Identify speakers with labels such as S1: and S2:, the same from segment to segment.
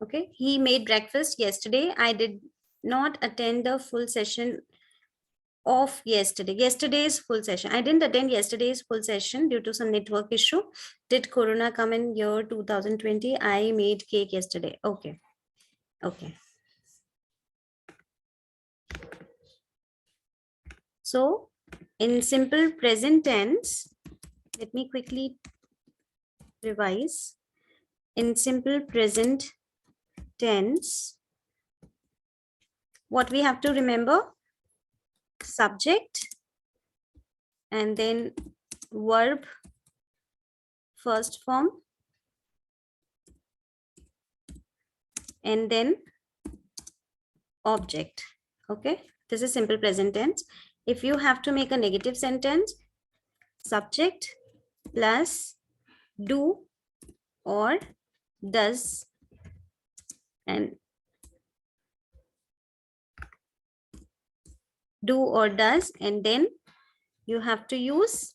S1: Okay, he made breakfast yesterday. I did not attend the full session of yesterday. Yesterday's full session. I didn't attend yesterday's full session due to some network issue. Did Corona come in year 2020? I made cake yesterday. Okay. Okay. So in simple present tense, let me quickly revise. In simple present tense, what we have to remember? Subject and then verb first form and then object. Okay, this is simple present tense. If you have to make a negative sentence, subject plus do or does and do or does, and then you have to use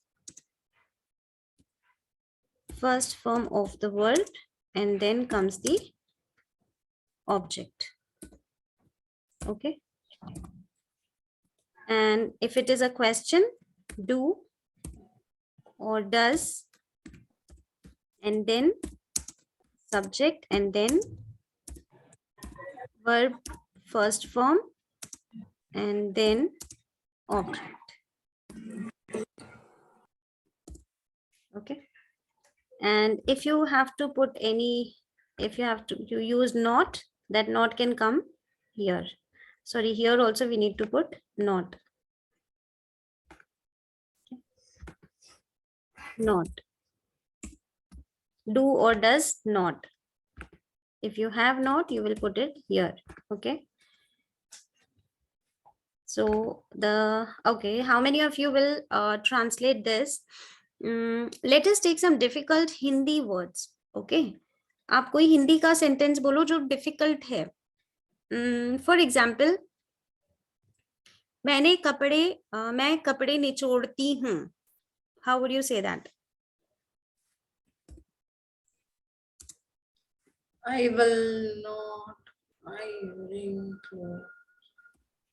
S1: first form of the word and then comes the object. Okay, and if it is a question, do or does and then subject and then verb first form and then object. Okay, and if you have to put any, if you have to you use not, that not can come here. Sorry, here also we need to put not. Okay. Not. Do or does not. If you have not, you will put it here. Okay. So the, okay, how many of you will translate this? Let us take some difficult Hindi words. Okay. आप कोई हिंदी का sentence बोलो जो difficult है. For example, मैं कपड़े निचोड़ती हूँ. How would you say that?
S2: I will not. I will.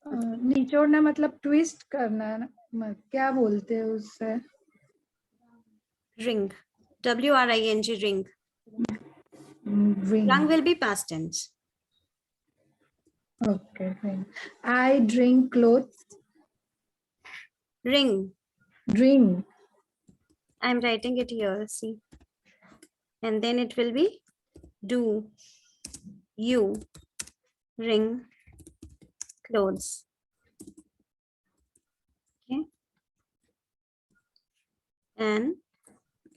S3: निचोड़ना मतलब ट्विस्ट करना है ना, क्या बोलते हैं उससे?
S1: Ring. WRING, ring. Ring will be past tense.
S3: Okay, fine. I drink clothes.
S1: Ring.
S3: Drink.
S1: I'm writing it here, see. And then it will be do, you, ring, clothes. Okay. And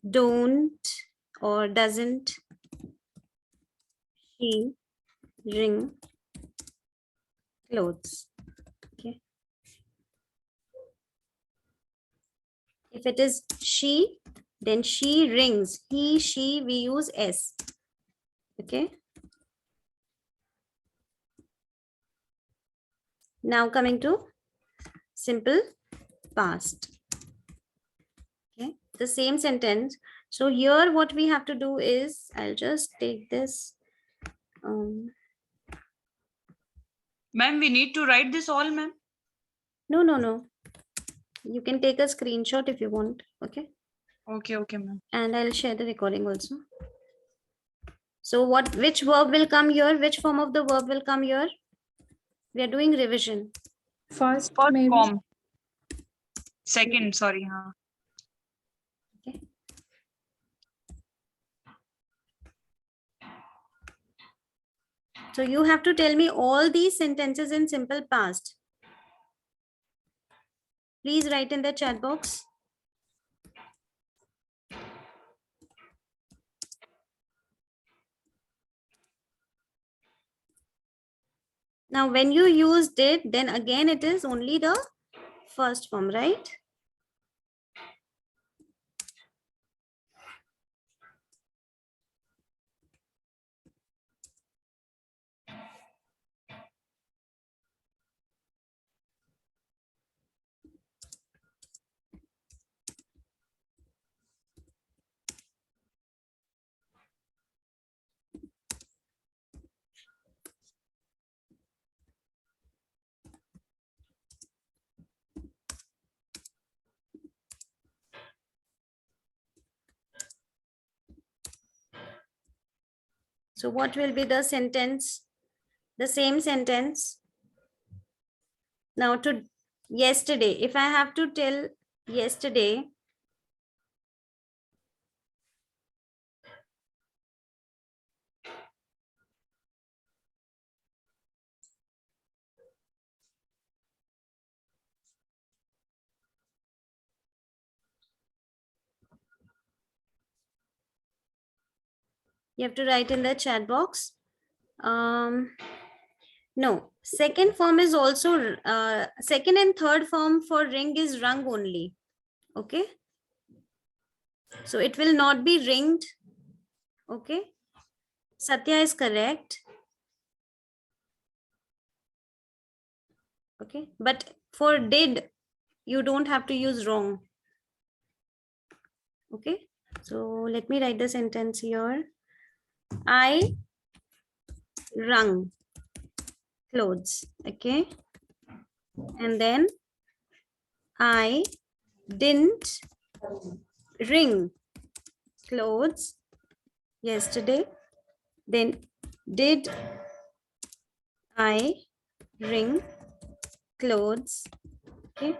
S1: don't or doesn't she ring clothes. Okay. If it is she, then she rings. He, she, we use S. Okay. Now coming to simple past. Okay, the same sentence. So here what we have to do is, I'll just take this.
S4: Ma'am, we need to write this all, ma'am?
S1: No. You can take a screenshot if you want. Okay.
S4: Okay, ma'am.
S1: And I'll share the recording also. So which verb will come here? Which form of the verb will come here? We are doing revision.
S3: First
S4: maybe. Form. Second,
S1: Maybe.
S4: sorry. Huh?
S1: Okay. So you have to tell me all these sentences in simple past. Please write in the chat box. Now, when you used it, then again it is only the first form, right? So what will be the sentence? The same sentence. Now to yesterday, if I have to tell yesterday, you have to write in the chat box. No, second form is also, second and third form for ring is rung only. Okay. So it will not be ringed. Okay. Satya is correct. Okay. But for did, you don't have to use wrong. Okay. So let me write the sentence here. I rung clothes. Okay. And then I didn't ring clothes yesterday. Then did I ring clothes? Okay.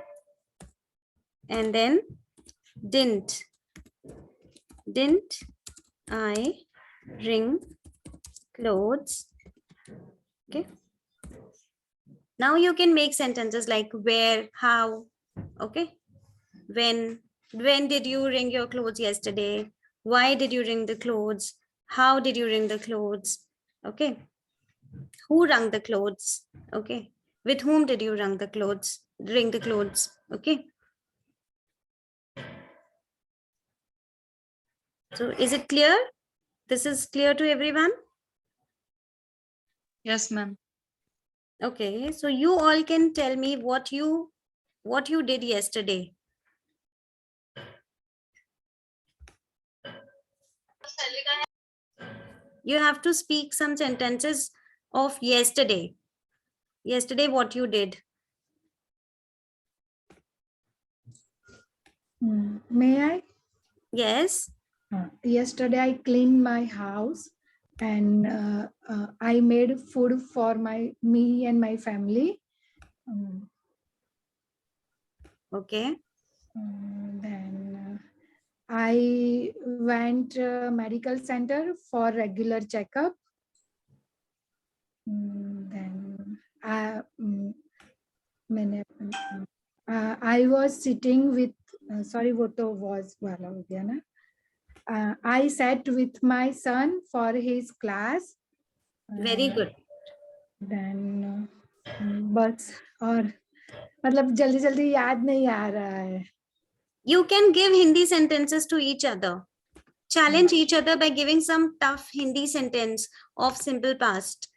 S1: And then didn't I ring clothes? Okay. Now you can make sentences like where, how, okay. When did you ring your clothes yesterday? Why did you ring the clothes? How did you ring the clothes? Okay. Who rung the clothes? Okay. With whom did you ring the clothes? Okay. So is it clear? This is clear to everyone?
S4: Yes, ma'am.
S1: Okay. So you all can tell me what you did yesterday. You have to speak some sentences of yesterday. Yesterday, what you did.
S3: May I?
S1: Yes.
S3: Yesterday I cleaned my house and I made food for me and my family.
S1: Okay.
S3: Then I went medical center for regular checkup. Then I was sitting with sorry वो तो was वाला हो गया ना. I sat with my son for his class.
S1: Very good.
S3: Then बस और मतलब जल्दी जल्दी याद नहीं आ रहा है.
S1: You can give Hindi sentences to each other. Challenge each other by giving some tough Hindi sentence of simple past.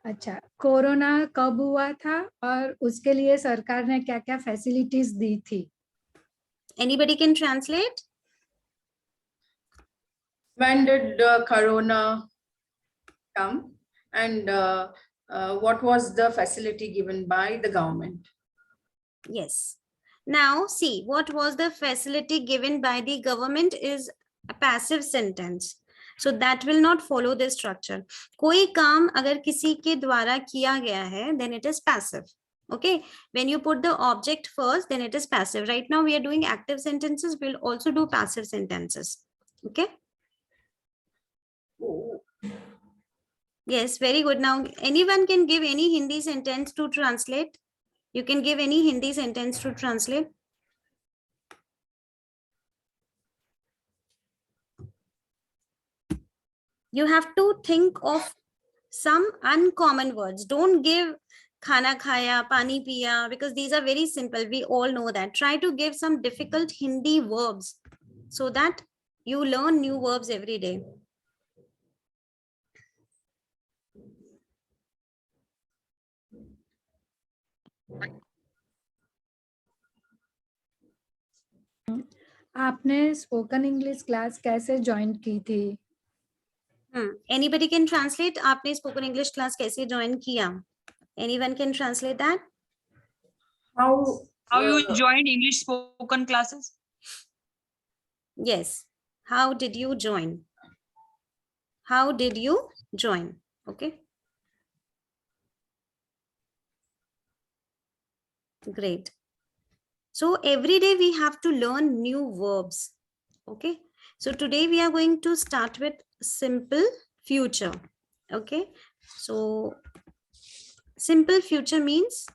S3: अच्छा, कोरोना कब हुआ था और उसके लिए सरकार ने क्या क्या फैसिलिटीज दी थी?
S1: Anybody can translate?
S2: When did Corona come, and what was the facility given by the government?
S1: Yes. Now see, what was the facility given by the government is a passive sentence. So that will not follow this structure. कोई काम अगर किसी के द्वारा किया गया है, then it is passive. Okay. When you put the object first, then it is passive. Right now we are doing active sentences. We'll also do passive sentences. Okay. Yes, very good. Now anyone can give any Hindi sentence to translate. You can give any Hindi sentence to translate. You have to think of some uncommon words. Don't give khana khaya, pani piya, because these are very simple. We all know that. Try to give some difficult Hindi verbs so that you learn new verbs every day.
S3: आपने spoken English class कैसे join की थी?
S1: Anybody can translate? आपने spoken English class कैसे join किया? Anyone can translate that?
S4: How you joined English spoken classes?
S1: Yes. How did you join? How did you join? Okay. Great. So every day we have to learn new verbs. Okay. So today we are going to start with simple future. Okay. So simple future means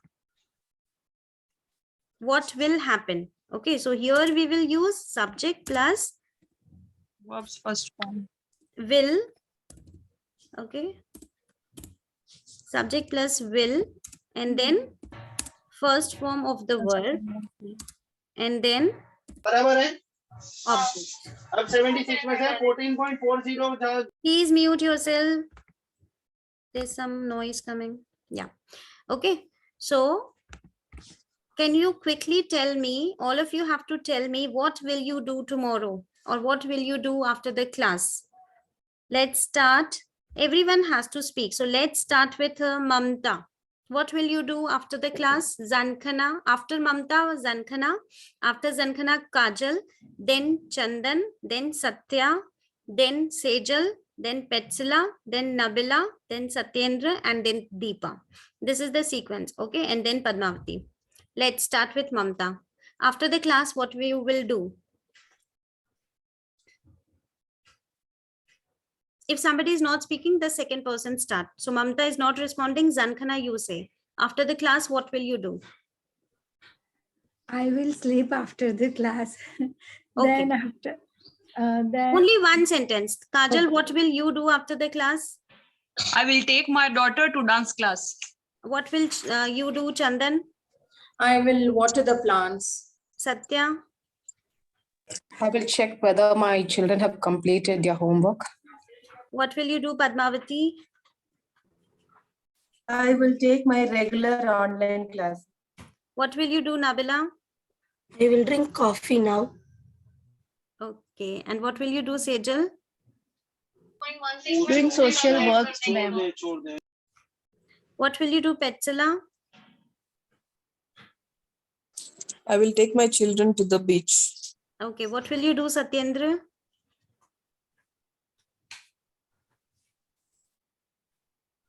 S1: what will happen. Okay. So here we will use subject plus
S4: Verbs first form.
S1: will. Okay. Subject plus will, and then first form of the verb, and then object.
S5: अब 76 में से 14.40
S1: Please mute yourself. There's some noise coming. Yeah. Okay. So can you quickly tell me, all of you have to tell me, what will you do tomorrow or what will you do after the class? Let's start. Everyone has to speak. So let's start with Mamta. What will you do after the class? Zankhana. After Mamta, Zankhana. After Zankhana, Kajal. Then Chandan. Then Satya. Then Sejal. Then Petsila. Then Nabila. Then Satyendra. And then Deepa. This is the sequence. Okay. And then Padmavati. Let's start with Mamta. After the class, what we will do? If somebody is not speaking, the second person start. So Mamta is not responding. Zankhana, you say. After the class, what will you do?
S3: I will sleep after the class.
S1: Okay.
S3: Then
S1: Only one sentence. Kajal,
S3: Okay.
S1: what will you do after the class?
S4: I will take my daughter to dance class.
S1: What will you do, Chandan?
S2: I will water the plants.
S1: Satya?
S6: I will check whether my children have completed their homework.
S1: What will you do, Padmavati?
S7: I will take my regular online class.
S1: What will you do, Nabila?
S7: I will drink coffee now.
S1: Okay. And what will you do, Sejal?
S8: Doing social work, ma'am.
S1: What will you do, Petsala?
S9: I will take my children to the beach.
S1: Okay. What will you do, Satyendra?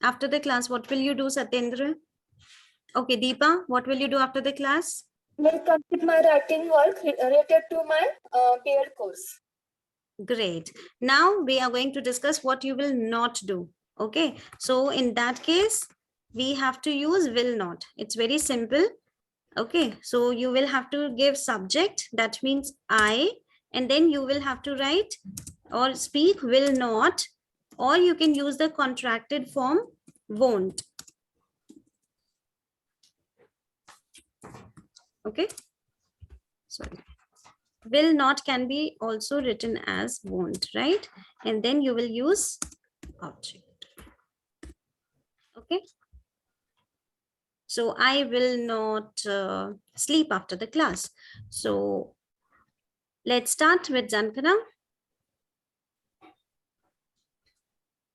S1: After the class, what will you do, Satyendra? Okay, Deepa, what will you do after the class?
S7: Will complete my writing work related to my BEd course.
S1: Great. Now we are going to discuss what you will not do. Okay, so in that case, we have to use will not. It's very simple. Okay, so you will have to give subject, that means I, and then you will have to write or speak will not, or you can use the contracted form won't. Okay, sorry. Will not can be also written as won't, right? And then you will use object. Okay. So I will not sleep after the class. So let's start with Zankhana.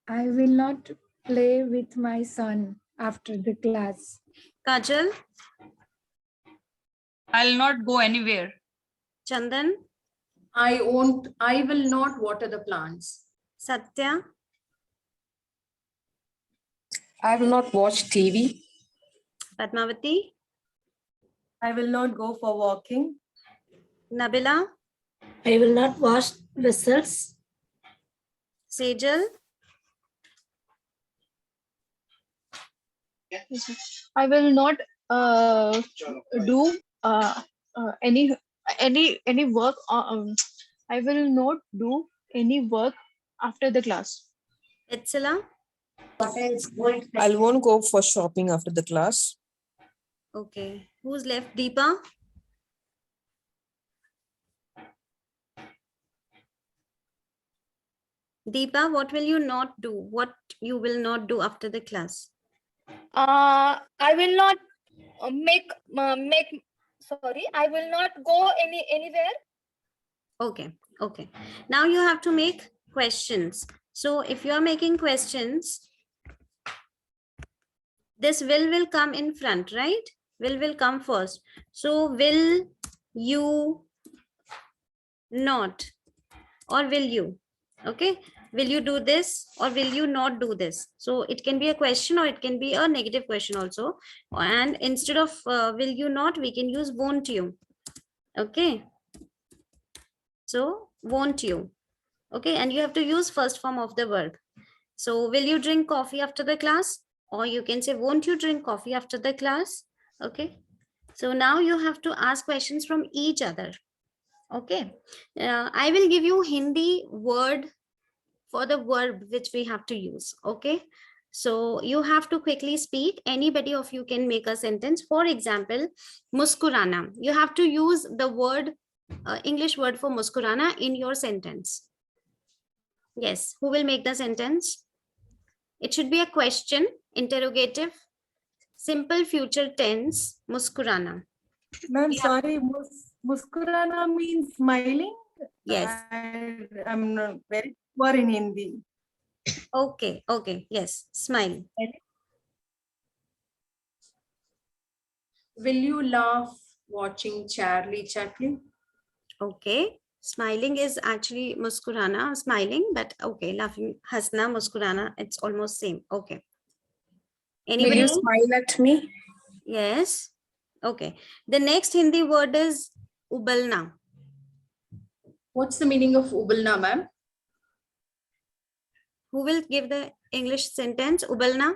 S3: I will not play with my son after the class.
S1: Kajal,
S4: I'll not go anywhere.
S1: Chandan,
S2: I will not water the plants.
S1: Satya,
S6: I will not watch TV.
S1: Padmavati,
S7: I will not go for walking.
S1: Nabila,
S7: I will not wash vessels.
S1: Sejal,
S8: I will not do any work. I will not do any work after the class.
S1: Etsila.
S9: I won't go for shopping after the class.
S1: Okay, who's left? Deepa. Deepa, what will you not do? What you will not do after the class?
S10: I will not sorry, I will not go anywhere.
S1: Okay, okay. Now you have to make questions. So if you are making questions, this will come in front, right? Will come first. So will you not, or will you? Okay, will you do this or will you not do this? So it can be a question or it can be a negative question also. And instead of will you not, we can use won't you. Okay, so won't you. Okay, and you have to use first form of the verb. So will you drink coffee after the class? Or you can say, won't you drink coffee after the class? Okay, so now you have to ask questions from each other. Okay, I will give you Hindi word for the verb which we have to use. Okay, so you have to quickly speak. Anybody of you can make a sentence. For example, muskurana. You have to use the word, English word for muskurana in your sentence. Yes, who will make the sentence? It should be a question, interrogative, simple future tense, muskurana.
S11: Ma'am,
S1: We have-
S11: sorry, muskurana means smiling.
S1: Yes.
S11: I'm not very poor in Hindi.
S1: Okay, okay, yes, smile.
S2: Will you laugh watching Charlie Chaplin?
S1: Okay, smiling is actually muskurana, smiling, but okay, laughing, hasna, muskurana, it's almost same. Okay.
S6: Will
S1: Anybody?
S6: you smile at me?
S1: Yes. Okay. The next Hindi word is ubalna.
S2: What's the meaning of ubalna, ma'am?
S1: Who will give the English sentence? Ubalna?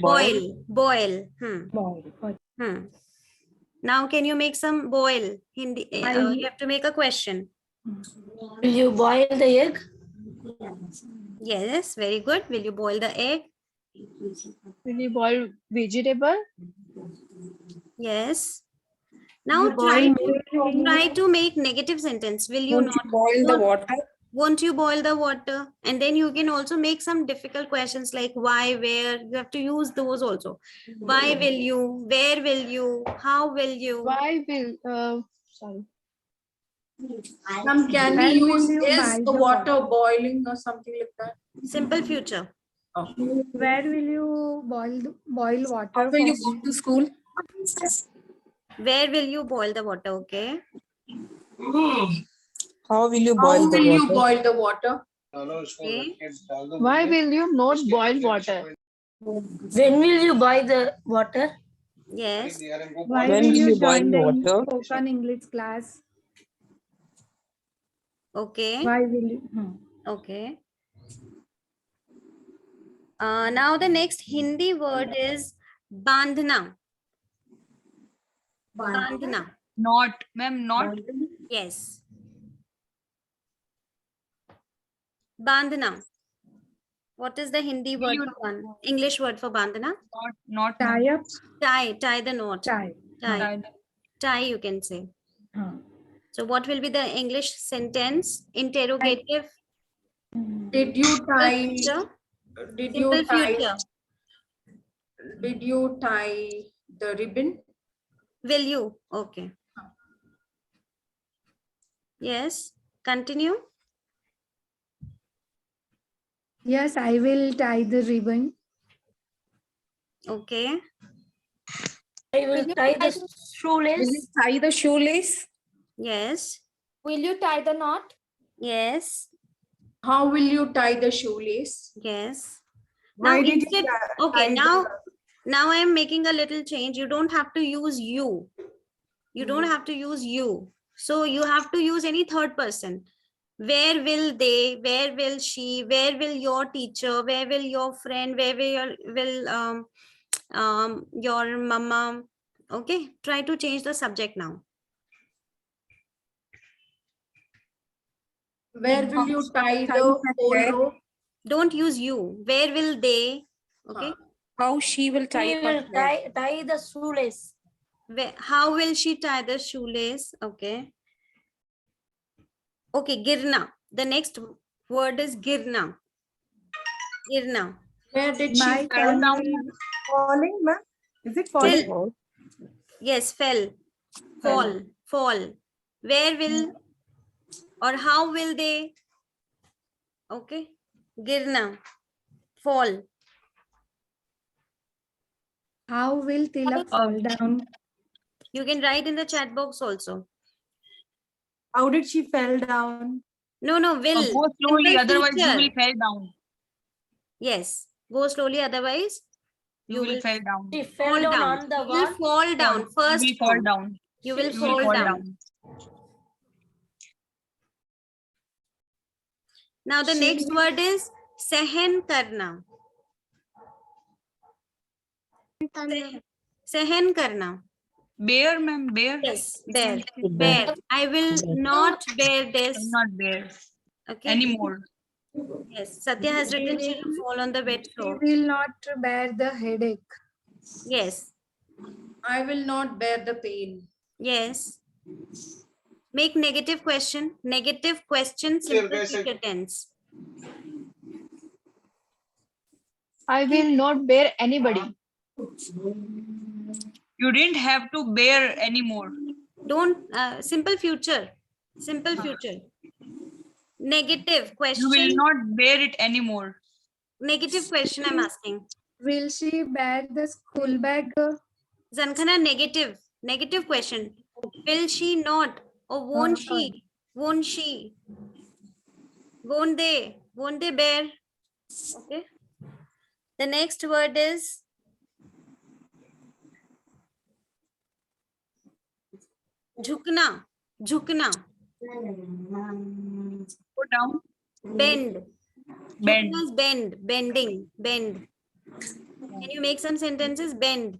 S1: Boil. Boil. Now can you make some boil? Hindi. You have to make a question.
S10: Will you boil the egg?
S1: Yes, very good. Will you boil the egg?
S8: Will you boil vegetable?
S1: Yes. Now try to make negative sentence. Will you
S6: Won't
S1: not
S6: you boil the water?
S1: Won't you boil the water? And then you can also make some difficult questions like why, where. You have to use those also. Why will you? Where will you? How will you?
S8: Why will sorry.
S2: Ma'am, can we
S3: Where will
S2: use
S3: you
S2: is
S3: buy
S2: the
S3: the
S2: water boiling or something like that?
S1: Simple future.
S3: Where will you boil water?
S6: How will you go to school?
S1: Where will you boil the water? Okay.
S9: How will you
S2: How
S9: boil the
S2: will you
S9: water?
S2: boil the water?
S1: Okay.
S8: Why will you not boil water?
S10: When will you boil the water?
S1: Yes.
S3: Why
S9: When
S3: will
S9: will
S3: you
S9: you boil
S3: join the
S9: water?
S3: spoken English class?
S1: Okay.
S3: Why will you?
S1: Okay. Now the next Hindi word is bandhna. Bandhna.
S4: Not, ma'am, not.
S1: Yes. Bandhna. What is the Hindi word
S4: you-
S1: for English word for bandhna?
S4: Not.
S3: Tie up.
S1: Tie the knot.
S3: Tie.
S1: Tie, you can say.
S3: Huh.
S1: So what will be the English sentence? Interrogative.
S2: Did you tie?
S1: Future.
S2: Did
S1: Simple
S2: you tie?
S1: future.
S2: Did you tie the ribbon?
S1: Will you? Okay. Yes. Continue.
S3: Yes, I will tie the ribbon.
S1: Okay.
S10: I will tie the
S6: Will you
S10: shoelace.
S6: tie the shoelace?
S1: Yes.
S7: Will you tie the knot?
S1: Yes.
S2: How will you tie the shoelace?
S1: Yes.
S11: Why
S1: Now
S11: did you
S1: instead,
S11: tie
S1: okay,
S11: the-
S1: now I am making a little change. You don't have to use you. You don't have to use you. So you have to use any third person. Where will they? Where will she? Where will your teacher? Where will your friend? Where will your mama? Okay, try to change the subject now.
S2: Where will you tie the whole rope?
S1: Don't use you. Where will they? Okay.
S6: How she will tie
S10: We
S6: her
S10: will
S6: hair?
S10: tie the shoelace.
S1: How will she tie the shoelace? Okay. Okay, girna. The next word is girna. Girna.
S2: Where did she
S3: My
S2: fall
S3: son
S2: down?
S3: will
S11: Falling, ma'am? Is it
S1: Fell.
S11: falling?
S1: Yes, fell. Fall. Fall. Where will or how will they? Okay. Girna. Fall.
S3: How will Tilak fall down?
S1: You can write in the chat box also.
S11: How did she fell down?
S1: No, will.
S4: Go slowly,
S1: Simple
S4: otherwise you
S1: future.
S4: will fall down.
S1: Yes. Go slowly, otherwise
S4: You will fall down.
S10: She
S1: fall
S10: fell down
S1: down.
S10: on the
S1: You will
S10: wall.
S1: fall down.
S4: You
S1: First
S4: will fall
S1: form.
S4: down.
S1: You will
S4: You will
S1: fall down. Now the next word is sehen karna. Sehen karna.
S4: Bear, ma'am, bear.
S1: Yes,
S4: You
S1: bear.
S4: can say
S1: Bear. I will not bear this.
S4: not bear
S1: Okay.
S4: anymore.
S1: Yes. Satya has written she will fall on the wet
S3: She
S1: floor.
S3: will not bear the headache.
S1: Yes.
S2: I will not bear the pain.
S1: Yes. Make negative question. Negative question, simple future tense.
S8: I will not bear anybody.
S4: You didn't have to bear anymore.
S1: Don't, simple future. Simple future. Negative
S4: You will
S1: question.
S4: not bear it anymore.
S1: Negative question I'm asking.
S3: Will she bear the school bag?
S1: Zankhana, negative. Negative question. Will she not? Or won't she? Won't she? Won't they? Won't they bear? Okay. The next word is jhukna. Jhukna.
S4: Go down.
S1: Bend.
S4: Bend.
S1: Jhukna is bend. Bending. Bend. Can you make some sentences? Bend.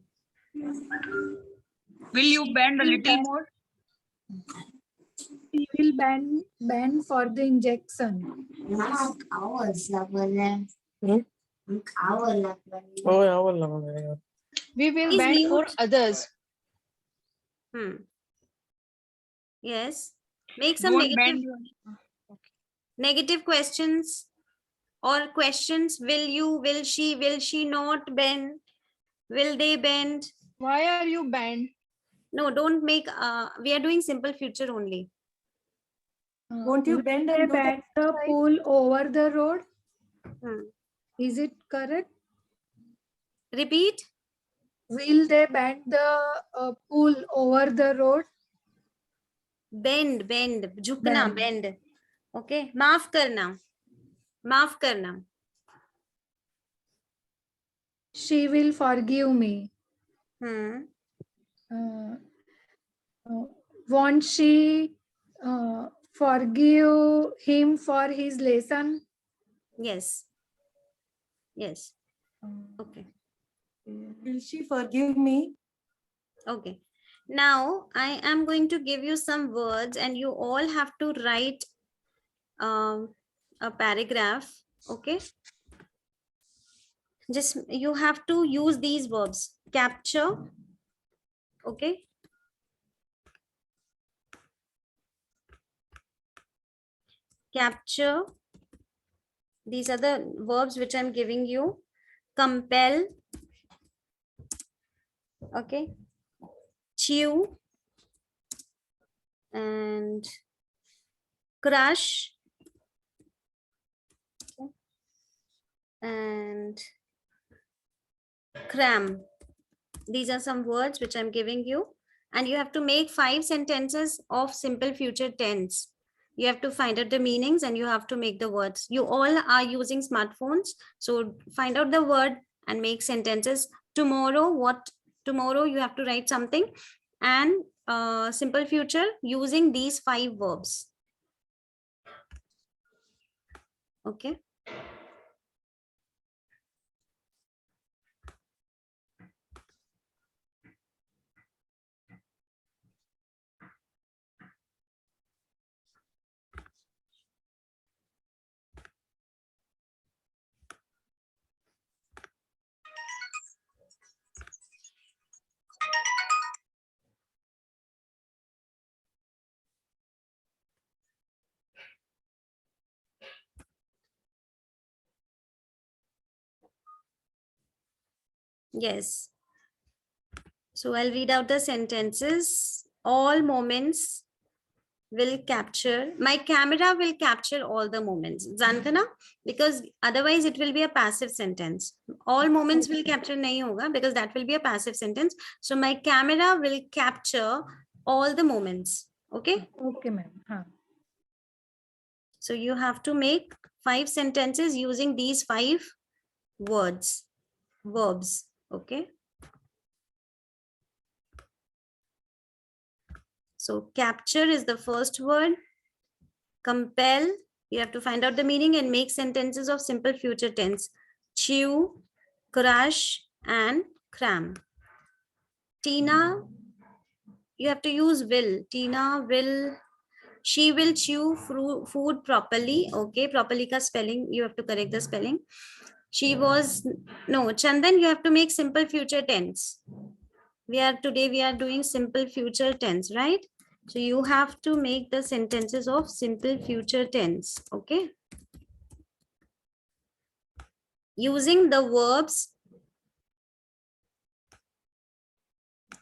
S4: Will you bend a little more?
S3: She will bend for the injection.
S8: We will
S1: Please
S8: bend for
S1: mute.
S8: others.
S1: Yes. Make some
S4: Don't bend.
S1: negative questions or questions. Will you, will she not bend? Will they bend?
S8: Why are you bent?
S1: No, don't make, we are doing simple future only.
S11: Won't you bend
S3: They
S11: and do the
S3: bend the pool over the road?
S1: Hmm.
S3: Is it correct?
S1: Repeat.
S3: Will they bend the pool over the road?
S1: Bend. Jhukna, bend. Okay. Maaf karna.
S3: She will forgive me.
S1: Hmm.
S3: Won't she forgive him for his lesson?
S1: Yes. Okay.
S11: Will she forgive me?
S1: Okay. Now I am going to give you some words and you all have to write a paragraph. Okay. Just you have to use these verbs. Capture. Okay. Capture. These are the verbs which I'm giving you. Compel. Okay. Chew. And crush. Okay. And cram. These are some words which I'm giving you. And you have to make 5 sentences of simple future tense. You have to find out the meanings and you have to make the words. You all are using smartphones. So find out the word and make sentences. Tomorrow you have to write something and simple future using these 5 verbs. Okay. Yes. So I'll read out the sentences. All moments will capture, my camera will capture all the moments. Zankhana, because otherwise it will be a passive sentence. All moments will capture nahi hoga because that will be a passive sentence. So my camera will capture all the moments. Okay.
S3: Okay, ma'am. हाँ.
S1: So you have to make 5 sentences using these 5 words, verbs. Okay. So capture is the first word. Compel, you have to find out the meaning and make sentences of simple future tense. Chew, crush, and cram. Tina, you have to use will. Tina will, she will chew food properly. Okay, properly ka spelling, you have to correct the spelling. She was, no, Chandan, you have to make simple future tense. Today we are doing simple future tense, right? So you have to make the sentences of simple future tense. Okay. Using the verbs,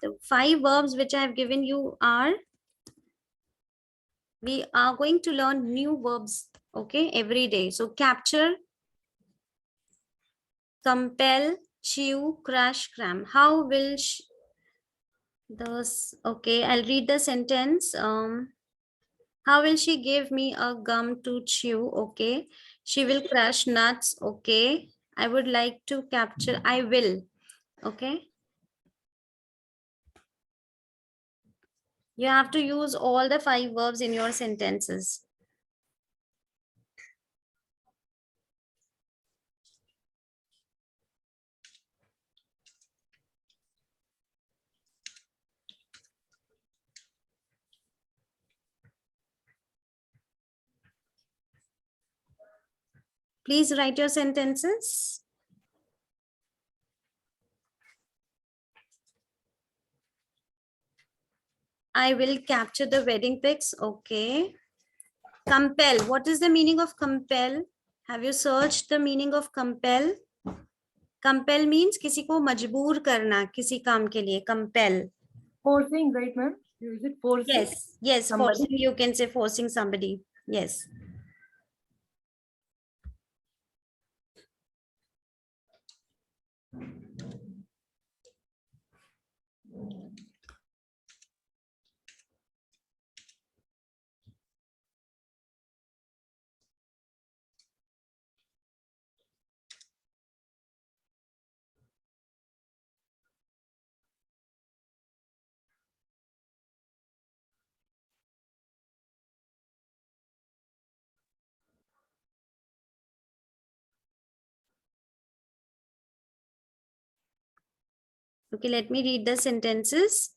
S1: the 5 verbs which I have given you are, we are going to learn new verbs, okay, every day. So capture, compel, chew, crush, cram. How will okay, I'll read the sentence. How will she give me a gum to chew? Okay. She will crush nuts. Okay. I would like to capture, I will. Okay. You have to use all the 5 verbs in your sentences. Please write your sentences. I will capture the wedding pics. Okay. Compel. What is the meaning of compel? Have you searched the meaning of compel? Compel means किसी को मजबूर करना किसी काम के लिए. Compel.
S11: Forcing, right, ma'am? Is it forcing?
S1: Yes. Yes.
S11: Somebody?
S1: Forcing. You can say forcing somebody. Yes. Okay, let me read the sentences.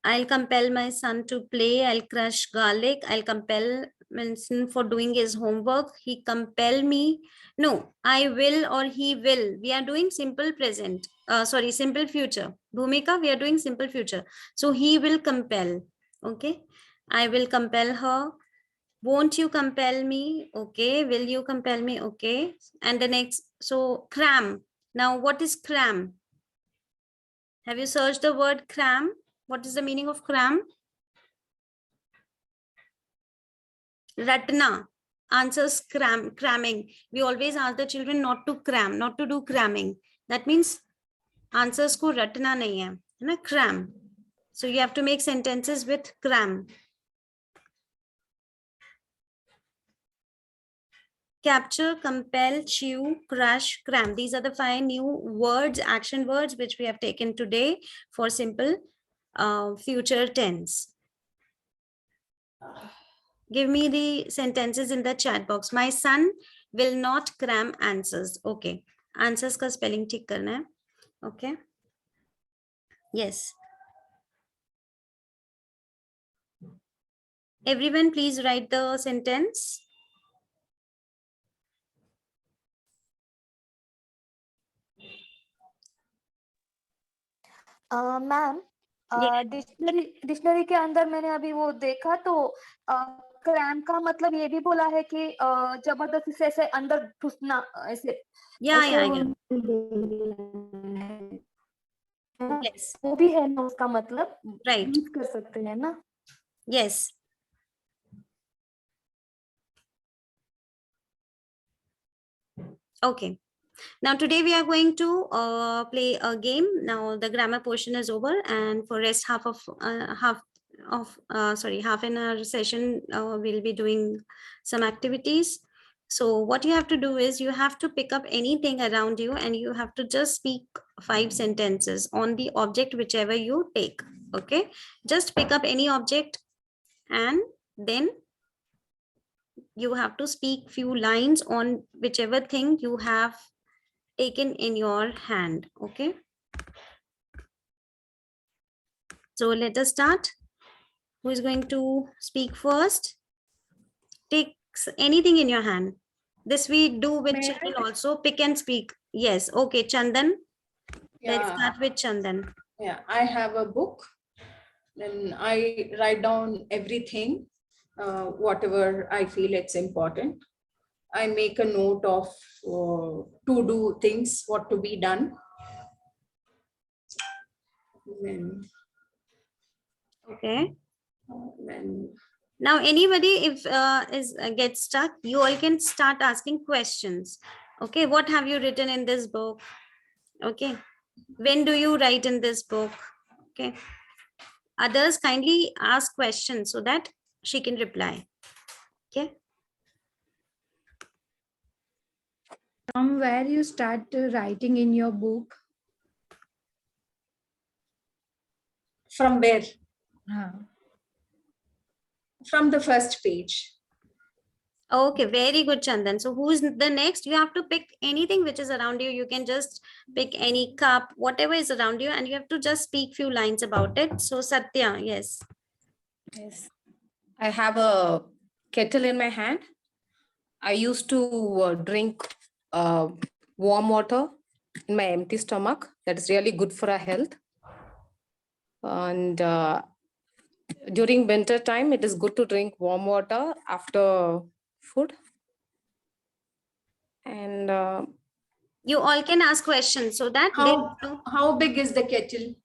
S1: I'll compel my son to play. I'll crush garlic. I'll compel Vincent for doing his homework. He compel me. No, I will or he will. We are doing simple present. Sorry, simple future. Bhumika, we are doing simple future. So he will compel. Okay. I will compel her. Won't you compel me? Okay. Will you compel me? Okay. And the next, so cram. Now, what is cram? Have you searched the word cram? What is the meaning of cram? Ratna. Answers cramming. We always ask the children not to cram, not to do cramming. That means answers ko ratna nahi hai. Na cram. So you have to make sentences with cram. Capture, compel, chew, crush, cram. These are the 5 new words, action words, which we have taken today for simple future tense. Give me the sentences in the chat box. My son will not cram answers. Okay. Answers ka spelling check karna hai. Okay. Yes. Everyone, please write the sentence.
S7: Ma'am dictionary के अंदर मैंने अभी वो देखा तो cram का मतलब ये भी बोला है कि जबरदस्ती से ऐसे अंदर घुसना ऐसे
S1: Yeah. Yes.
S7: वो भी है ना उसका मतलब
S1: Right.
S7: यूज कर सकते हैं ना.
S1: Yes. Okay. Now today we are going to play a game. Now the grammar portion is over, and for rest half an hour session, we'll be doing some activities. So what you have to do is you have to pick up anything around you and you have to just speak 5 sentences on the object whichever you take. Okay, just pick up any object and then you have to speak few lines on whichever thing you have taken in your hand. Okay, so let us start. Who is going to speak first? Take anything in your hand. This we do with
S3: May I?
S1: children also. Pick and speak. Yes. Okay, Chandan. Let's
S2: Yeah,
S1: start with Chandan.
S2: yeah. I have a book. Then I write down everything, whatever I feel it's important. I make a note of to do things, what to be done. Then,
S1: Okay.
S2: then
S1: Now anybody if gets stuck, you all can start asking questions. Okay, what have you written in this book? Okay, when do you write in this book? Okay, others kindly ask questions so that she can reply. Okay,
S3: From where you start writing in your book?
S2: from where?
S3: Huh.
S2: From the first page.
S1: okay, very good, Chandan. So who's the next? You have to pick anything which is around you. You can just pick any cup, whatever is around you, and you have to just speak few lines about it. So Satya, yes.
S6: Yes. I have a kettle in my hand. I used to drink warm water in my empty stomach. That is really good for our health. And during winter time, it is good to drink warm water after food. And
S1: You all can ask questions so that they know.
S2: How big is the kettle?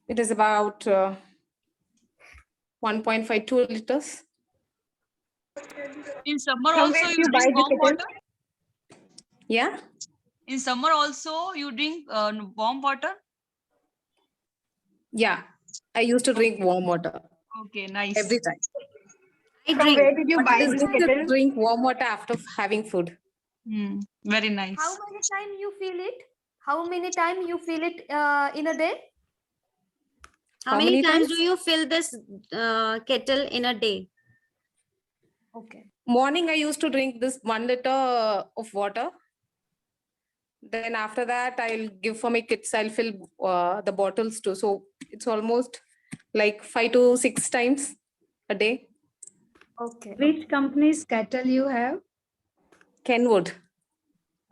S6: it is about 1.52 liters.
S4: In summer
S8: From
S4: also
S8: where
S4: you
S8: you buy
S4: drink
S8: the
S4: warm
S8: kettle?
S4: water?
S6: Yeah.
S4: In summer also you drink warm water?
S6: Yeah. I used to drink warm water
S4: Okay, nice.
S6: every time.
S1: I
S8: From
S1: drink.
S8: where did you
S6: But
S8: buy
S6: it is
S8: this
S6: good to
S8: kettle?
S6: drink warm water after having food.
S4: Very nice.
S7: How many time you feel it? How many time you feel it in a day?
S1: How many times do you fill this kettle in a day?
S7: Okay.
S6: Morning, I used to drink this 1 liter of water. Then after that, I'll give for my kids, I'll fill the bottles too. So it's almost like 5 to 6 times a day.
S7: Okay.
S3: Which company's kettle you have?
S6: Kenwood.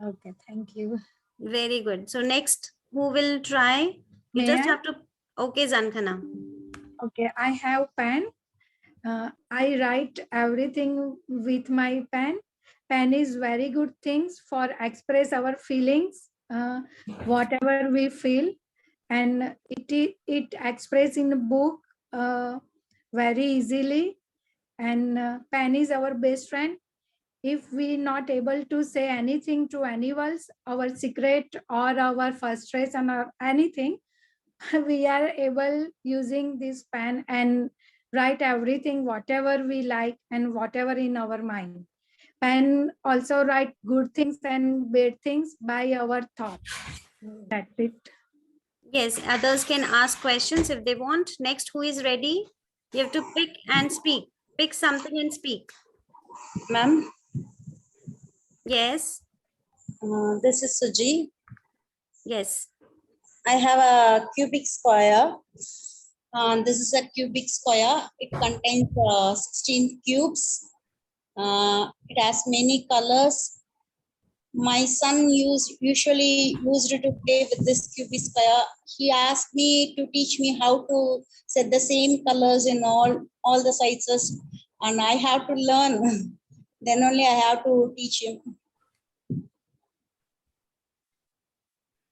S3: Okay, thank you.
S1: Very good. So next, who will try? You
S3: May
S1: just
S3: I?
S1: have to. Okay, Zankhana.
S3: Okay, I have pen. I write everything with my pen. Pen is very good things for express our feelings, whatever we feel, and it express in a book very easily. And pen is our best friend. If we not able to say anything to anyone, our secret or our frustration or anything, we are able using this pen and write everything whatever we like and whatever in our mind. Pen also write good things and bad things by our thought. That's it.
S1: Yes, others can ask questions if they want. Next, who is ready? You have to pick and speak. Pick something and speak.
S12: Ma'am,
S1: Yes.
S12: this is Suji.
S1: Yes.
S12: I have a cubic square. This is a cubic square. It contains 16 cubes. It has many colors. My son usually used to play with this cubic square. He asked me to teach me how to set the same colors in all the sizes, and I have to learn. Then only I have to teach him.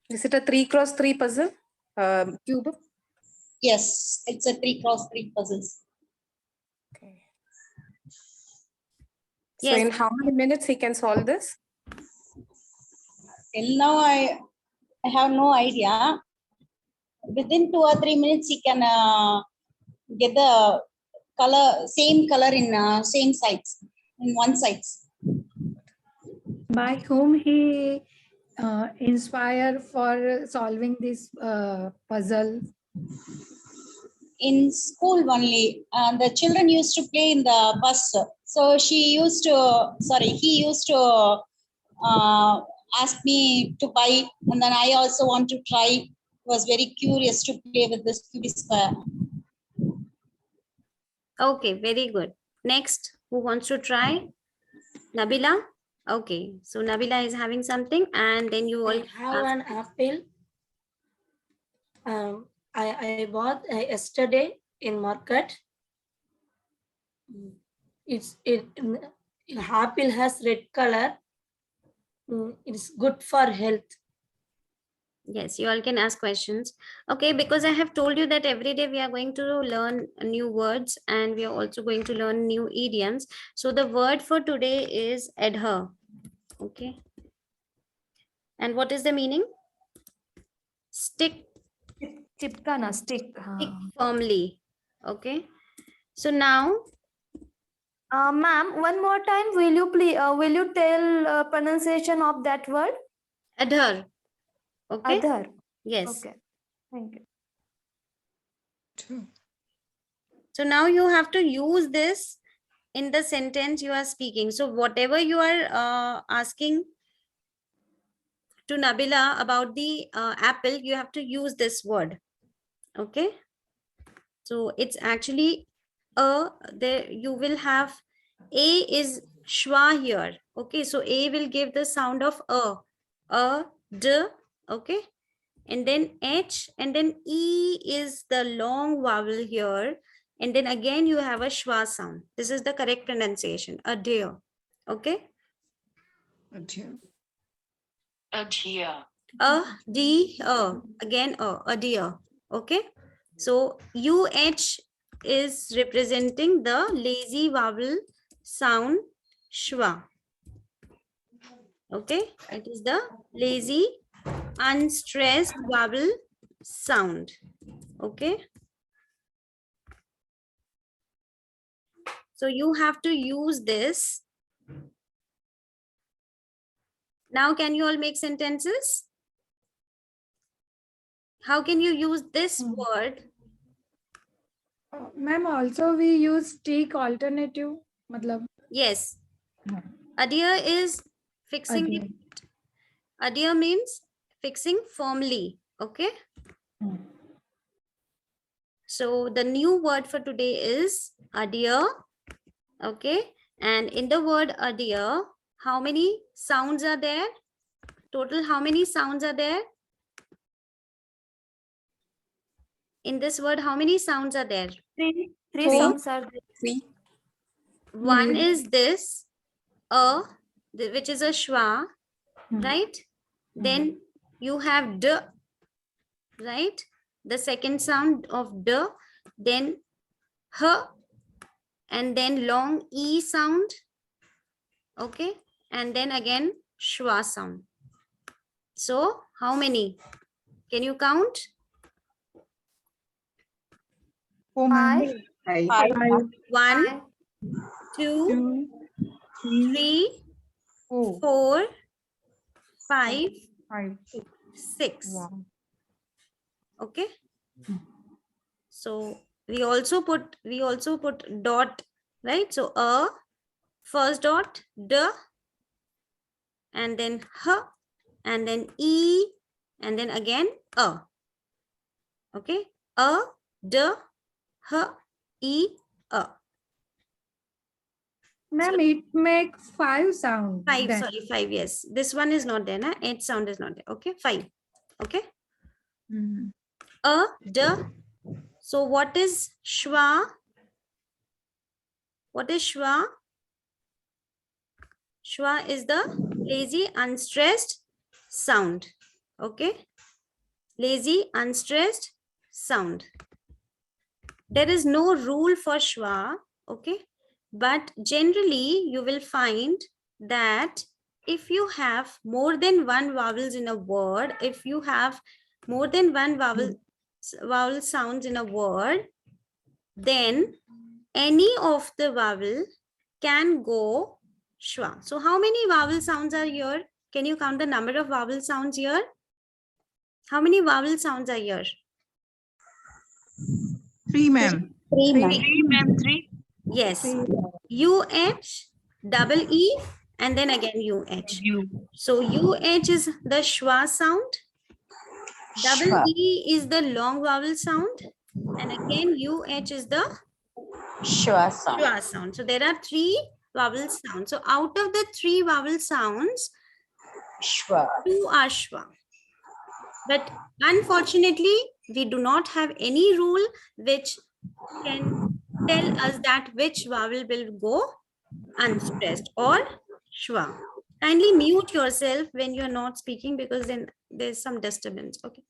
S6: Is it a 3x3 puzzle? Cube?
S12: Yes, it's a 3x3 puzzles.
S6: Okay.
S1: Yes.
S6: So in how many minutes he can solve this?
S12: Till now, I have no idea. Within 2 or 3 minutes, he can get the same color in same sides, in one sides.
S3: By whom he inspired for solving this puzzle?
S12: In school only. The children used to play in the bus. So he used to ask me to buy, and then I also want to try. Was very curious to play with this cubic square.
S1: Okay, very good. Next, who wants to try? Nabila? Okay, so Nabila is having something, and then you all
S10: I have an apple. I bought yesterday in market. Apple has red color. It's good for health.
S1: Yes, you all can ask questions. Okay, because I have told you that every day we are going to learn new words and we are also going to learn new idioms. So the word for today is adhere. Okay. And what is the meaning? Stick.
S7: चिपकाना, stick.
S1: Stick firmly. Okay. So now,
S7: Ma'am, one more time, will you please will you tell pronunciation of that word?
S1: adhere. Okay.
S7: Adhere.
S1: Yes.
S7: Okay. Thank you.
S1: So now you have to use this in the sentence you are speaking. So whatever you are asking to Nabila about the apple, you have to use this word. Okay. So it's actually there you will have A is Schwa here. Okay. So A will give the sound of D. Okay. And then H, and then E is the long vowel here. And then again, you have a Schwa sound. This is the correct pronunciation, adhere. Okay.
S9: Adhere.
S4: Adhere.
S1: Again, adhere. Okay. So UH is representing the lazy vowel sound Schwa. Okay. It is the lazy, unstressed vowel sound. Okay. So you have to use this. Now, can you all make sentences? How can you use this word?
S3: Ma'am, also we use stick alternative. Matlab.
S1: Yes. Adhere is fixing
S3: Adhere.
S1: it. Adhere means fixing firmly. Okay. So the new word for today is adhere. Okay. And in the word adhere, how many sounds are there? Total, how many sounds are there? In this word, how many sounds are there?
S7: Three sounds are there.
S1: One is this, which is a schwa, right? Then you have d, right? The second sound of d, then h, and then long e sound, okay? And then again schwa sound. So how many? Can you count?
S7: 5.
S1: 1, 2, 3, 4, 5, 6. Okay. So we also put dot, right? So first dot, d, and then h, and then e, and then again a. Okay. D, h, e, a.
S3: Ma'am, it makes 5 sounds.
S1: 5, sorry, 5, yes. This one is not there, na? 8 sound is not there. Okay, 5. Okay. D. So what is schwa? What is schwa? Schwa is the lazy, unstressed sound. Okay. Lazy, unstressed sound. There is no rule for schwa. Okay. But generally, you will find that if you have more than one vowels in a word, if you have more than one vowel sounds in a word, then any of the vowel can go schwa. So how many vowel sounds are here? Can you count the number of vowel sounds here? How many vowel sounds are here?
S13: 3, ma'am.
S12: 3, ma'am.
S4: 3, ma'am, 3.
S1: Yes. UH, double E, and then again UH. So UH is the schwa sound. Double
S12: Schwa.
S1: E is the long vowel sound. And again UH is the
S12: Schwa sound.
S1: schwa sound. So there are 3 vowel sounds. So out of the 3 vowel sounds,
S12: Schwa.
S1: 2 are schwa. But unfortunately, we do not have any rule which can tell us that which vowel will go unstressed or schwa. Kindly mute yourself when you're not speaking because then there's some disturbance. Okay.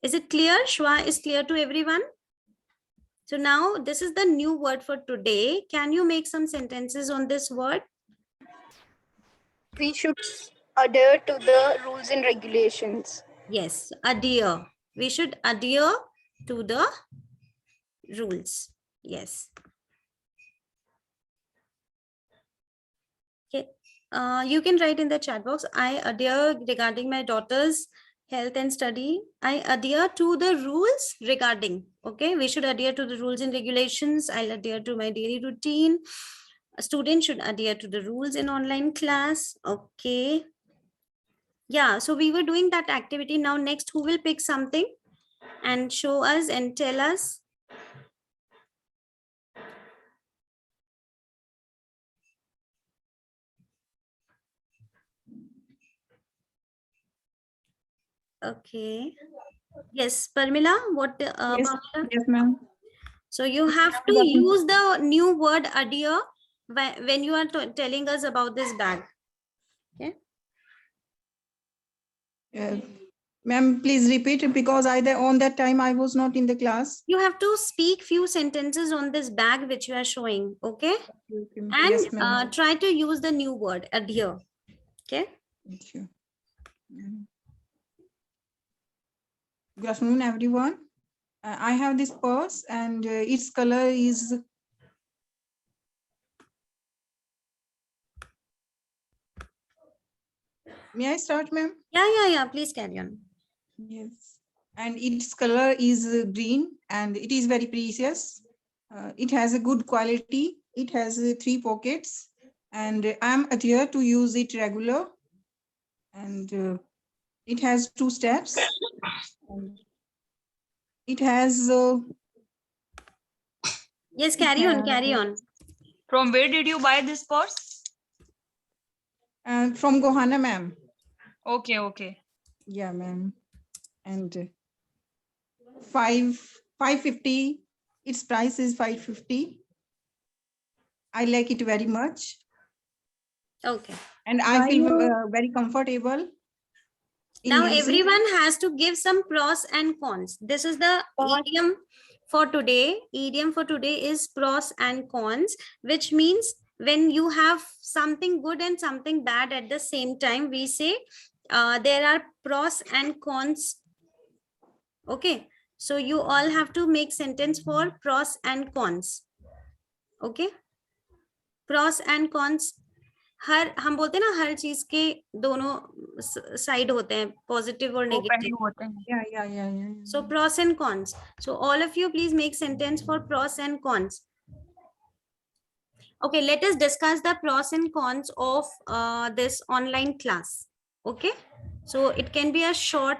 S1: Is it clear? Schwa is clear to everyone? So now this is the new word for today. Can you make some sentences on this word?
S14: We should adhere to the rules and regulations.
S1: Yes, adhere. We should adhere to the rules. Yes. Okay. You can write in the chat box. I adhere regarding my daughter's health and study. I adhere to the rules regarding. Okay. We should adhere to the rules and regulations. I'll adhere to my daily routine. A student should adhere to the rules in online class. Okay. Yeah. So we were doing that activity. Now next, who will pick something and show us and tell us? Okay. Yes, Parmila, what?
S13: Yes,
S1: Parmila?
S13: yes, ma'am.
S1: So you have to use the new word adhere when you are telling us about this bag. Okay.
S13: Ma'am, please repeat it because on that time I was not in the class.
S1: You have to speak few sentences on this bag which you are showing. Okay.
S13: Okay.
S1: And
S13: Yes, ma'am.
S1: try to use the new word adhere. Okay.
S13: Thank you. Good afternoon, everyone. I have this purse and its color is May I start, ma'am?
S1: Yeah. Please carry on.
S13: Yes. And its color is green and it is very precious. It has a good quality. It has 3 pockets and I am adhere to use it regular. And it has 2 steps. And it has
S1: yes, carry on.
S4: From where did you buy this purse?
S13: From Gohana, ma'am.
S4: Okay.
S13: Yeah, ma'am. And 550. Its price is 550. I like it very much.
S1: Okay.
S13: And I feel very comfortable.
S1: Now everyone has to give some pros and cons. This is the idiom for today. Idiom for today is pros and cons, which means when you have something good and something bad at the same time, we say there are pros and cons. Okay. So you all have to make sentence for pros and cons. Okay. Pros and cons. हम बोलते हैं ना हर चीज के दोनों side होते हैं positive और negative so pros and cons. So all of you please make sentence for pros and cons. Okay, let us discuss the pros and cons of this online class. Okay, so it can be a short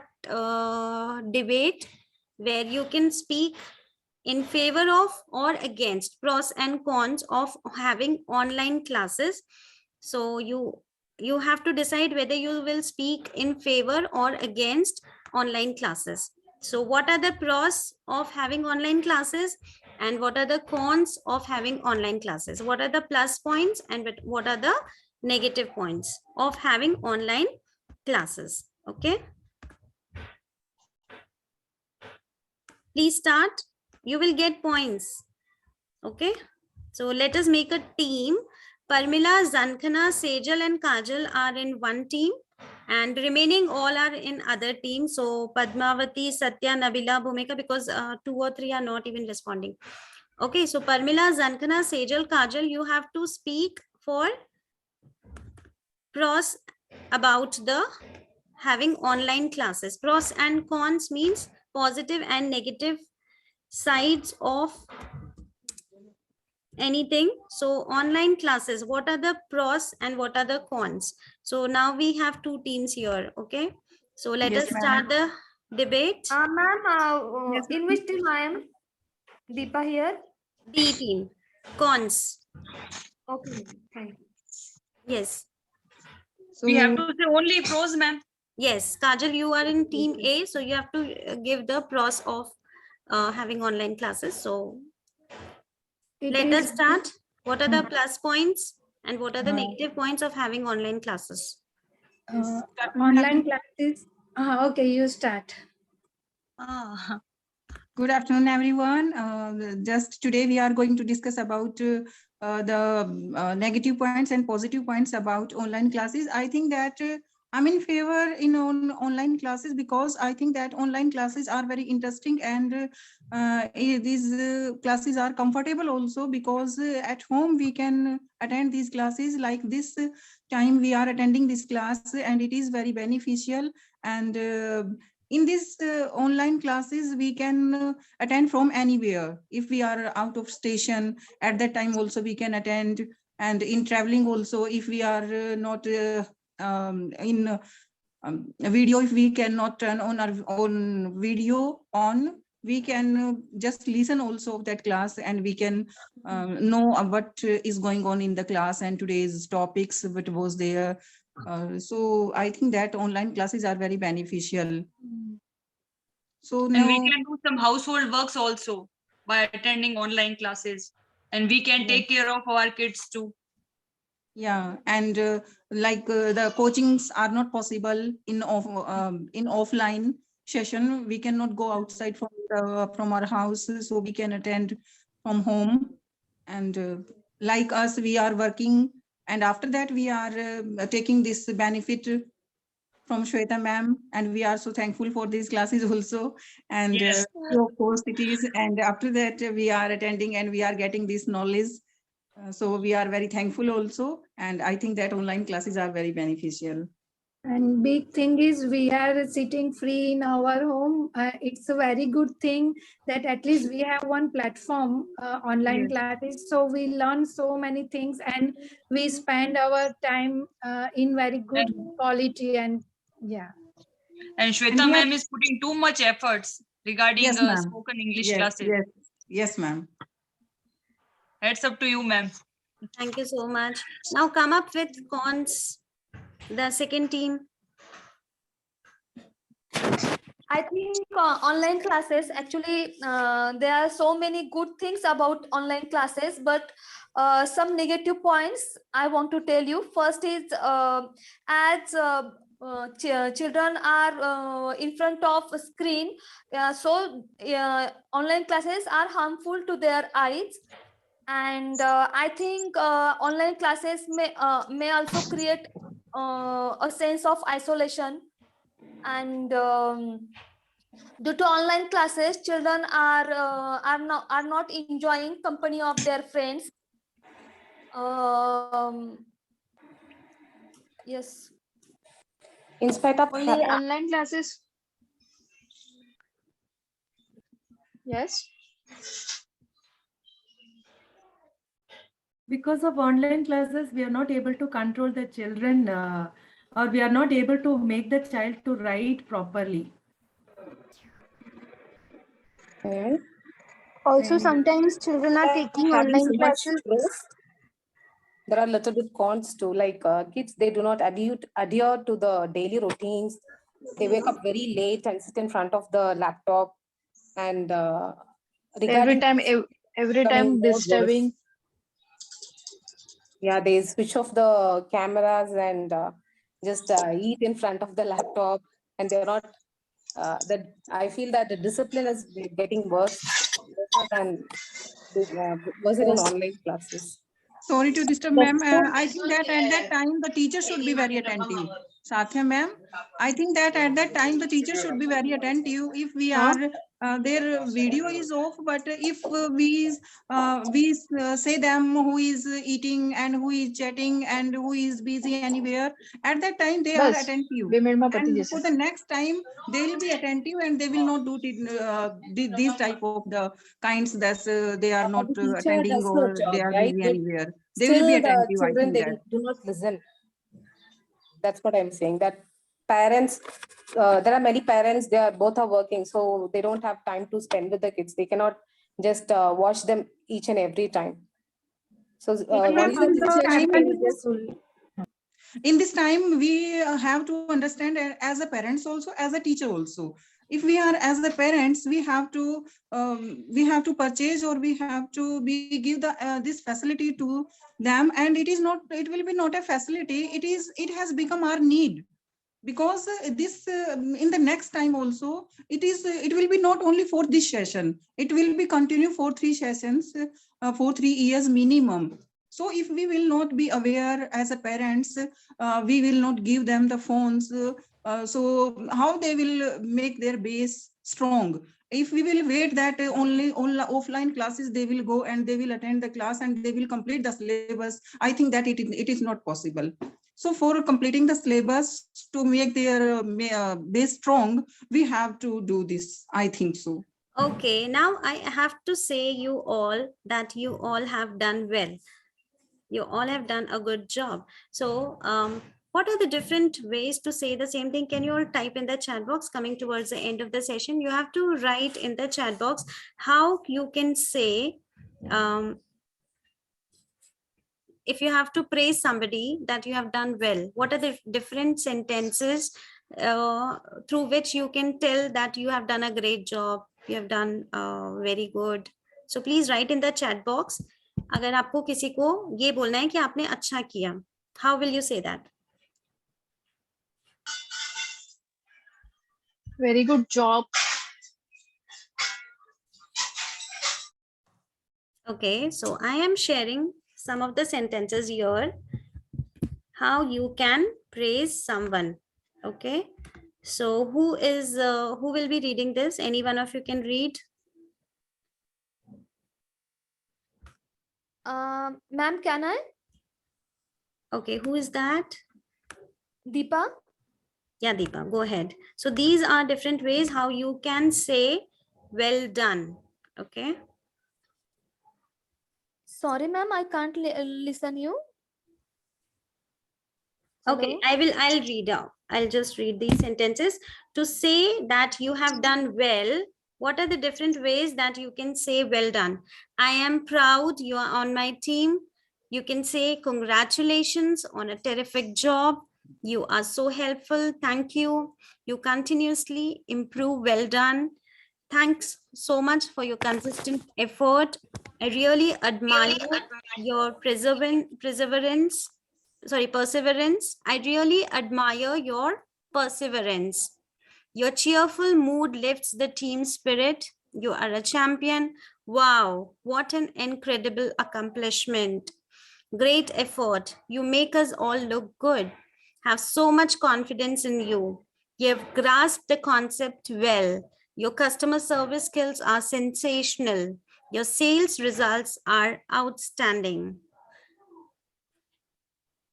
S1: debate where you can speak in favor of or against pros and cons of having online classes. So you have to decide whether you will speak in favor or against online classes. So what are the pros of having online classes and what are the cons of having online classes? What are the plus points and what are the negative points of having online classes? Okay. Please start. You will get points. Okay. So let us make a team. Parmila, Zankhana, Sejal and Kajal are in one team and remaining all are in other teams. So Padmavati, Satya, Nabila, Bhumika, because 2 or 3 are not even responding. Okay, so Parmila, Zankhana, Sejal, Kajal, you have to speak for pros about the having online classes. Pros and cons means positive and negative sides of anything. So online classes, what are the pros and what are the cons? So now we have 2 teams here. Okay, so let us start the debate.
S7: Ma'am, in which team I am? Deepa here.
S1: D team. Cons.
S7: Okay, thank you.
S1: Yes.
S4: We have to say only pros, ma'am.
S1: Yes, Kajal, you are in team A, so you have to give the pros of having online classes. So let us start. What are the plus points and what are the negative points of having online classes?
S3: Online classes. Okay, you start.
S13: Good afternoon, everyone. Just today we are going to discuss about the negative points and positive points about online classes. I think that I'm in favor in online classes because I think that online classes are very interesting and these classes are comfortable also because at home we can attend these classes like this time we are attending this class and it is very beneficial and in this online classes, we can attend from anywhere. If we are out of station, at that time also we can attend. And in traveling also, if we are not in video, if we cannot turn on our own video on, we can just listen also of that class and we can know what is going on in the class and today's topics, what was there. So I think that online classes are very beneficial. So
S4: and we can do some household works also by attending online classes, and we can take care of our kids too.
S13: Yeah, and the coachings are not possible in offline session. We cannot go outside from our house, so we can attend from home. And like us, we are working, and after that we are taking this benefit from Shweta ma'am, and we are so thankful for these classes also. And of course it is. And after that we are attending and we are getting this knowledge. So we are very thankful also. And I think that online classes are very beneficial.
S3: And big thing is we are sitting free in our home. It's a very good thing that at least we have one platform, online classes. So we learn so many things and we spend our time in very good quality and yeah.
S4: And Shweta ma'am is putting too much efforts regarding spoken English classes.
S13: Yes, ma'am.
S4: Heads up to you, ma'am.
S1: Thank you so much. Now come up with cons, the second team.
S7: I think online classes, actually, there are so many good things about online classes, but some negative points I want to tell you. First is as children are in front of a screen, so online classes are harmful to their eyes. And I think online classes may also create a sense of isolation. And due to online classes, children are not enjoying company of their friends. Yes.
S6: In spite of
S8: Only online classes. Yes.
S11: Because of online classes, we are not able to control the children or we are not able to make the child to write properly.
S14: Okay. Also, sometimes children are taking
S6: Having
S14: online
S6: so much
S14: classes.
S6: stress, there are little bit cons too. Like kids, they do not adhere to the daily routines. They wake up very late and sit in front of the laptop, and
S8: Every time
S6: becoming more
S8: disturbing.
S6: worse. Yeah, they switch off the cameras and just eat in front of the laptop, and they're not. I feel that the discipline is getting worse than was it in online classes.
S13: Sorry to disturb, ma'am. I think that at that time the teacher should be very attentive. Satya, ma'am, I think that at that time the teacher should be very attentive. If we are their video is off, but if we say them who is eating and who is chatting and who is busy anywhere, at that time they are attentive. And for the next time they will be attentive and they will not do these type of the kinds that they are not attending or they are busy anywhere. They will be attentive, I think that.
S6: Do not listen. That's what I'm saying. That parents, there are many parents, both are working, so they don't have time to spend with the kids. They cannot just watch them each and every time. So once the teacher
S13: in this time we have to understand as a parents also, as a teacher also. If we are as the parents, we have to purchase or we have to give this facility to them, and it will be not a facility, it has become our need. Because this in the next time also it will be not only for this session, it will be continue for 3 sessions for 3 years minimum. So if we will not be aware as a parents, we will not give them the phones, so how they will make their base strong? If we will wait that only offline classes they will go and they will attend the class and they will complete the syllabus, I think that it is not possible. So for completing the syllabus, to make their base strong, we have to do this, I think so.
S1: Okay, now I have to say you all that you all have done well. You all have done a good job. So what are the different ways to say the same thing? Can you all type in the chat box? Coming towards the end of the session, you have to write in the chat box how you can say, if you have to praise somebody that you have done well, what are the different sentences through which you can tell that you have done a great job, you have done very good. So please write in the chat box. अगर आपको किसी को ये बोलना है कि आपने अच्छा किया, how will you say that?
S8: Very good job.
S1: Okay, so I am sharing some of the sentences here, how you can praise someone. Okay, so who will be reading this? Any one of you can read?
S7: Ma'am, can I?
S1: Okay, who is that?
S7: Deepa.
S1: Yeah, Deepa, go ahead. So these are different ways how you can say well done. Okay.
S7: Sorry, ma'am, I can't listen you.
S1: Okay, I'll read out. I'll just read these sentences. To say that you have done well, what are the different ways that you can say well done? I am proud you are on my team. You can say congratulations on a terrific job. You are so helpful. Thank you. You continuously improve. Well done. Thanks so much for your consistent effort. I really admire your perseverance. I really admire your perseverance. Your cheerful mood lifts the team spirit. You are a champion. Wow, what an incredible accomplishment. Great effort. You make us all look good. Have so much confidence in you. You have grasped the concept well. Your customer service skills are sensational. Your sales results are outstanding.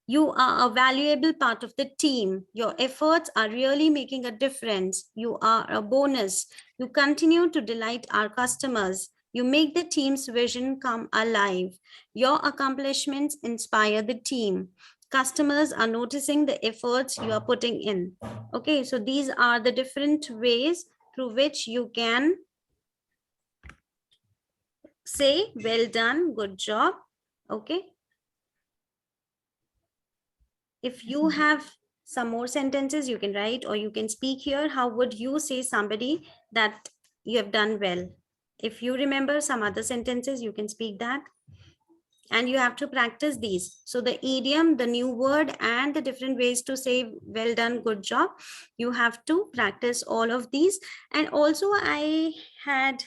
S1: You are a valuable part of the team. Your efforts are really making a difference. You are a bonus. You continue to delight our customers. You make the team's vision come alive. Your accomplishments inspire the team. Customers are noticing the efforts you are putting in. Okay, so these are the different ways through which you can say, well done, good job. Okay. If you have some more sentences, you can write or you can speak here. How would you say somebody that you have done well? If you remember some other sentences, you can speak that. And you have to practice these. So the idiom, the new word, and the different ways to say well done, good job, you have to practice all of these. And also I had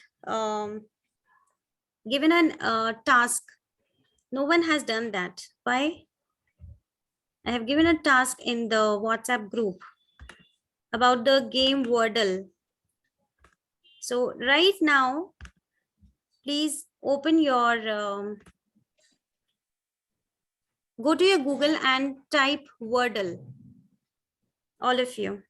S1: given an task No one has done that. Why? I have given a task in the WhatsApp group about the game Wordle. So right now, please open your, go to your Google and type Wordle. All of you.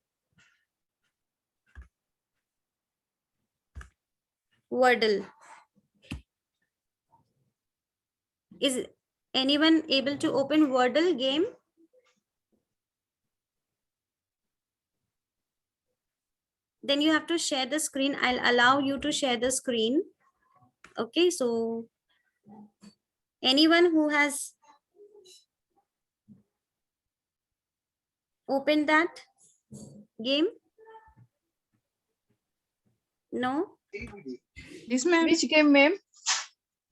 S1: Wordle. Is anyone able to open Wordle game? Then you have to share the screen. I'll allow you to share the screen. Okay, so anyone who has opened that game? No?
S8: Yes, ma'am. Which game, ma'am?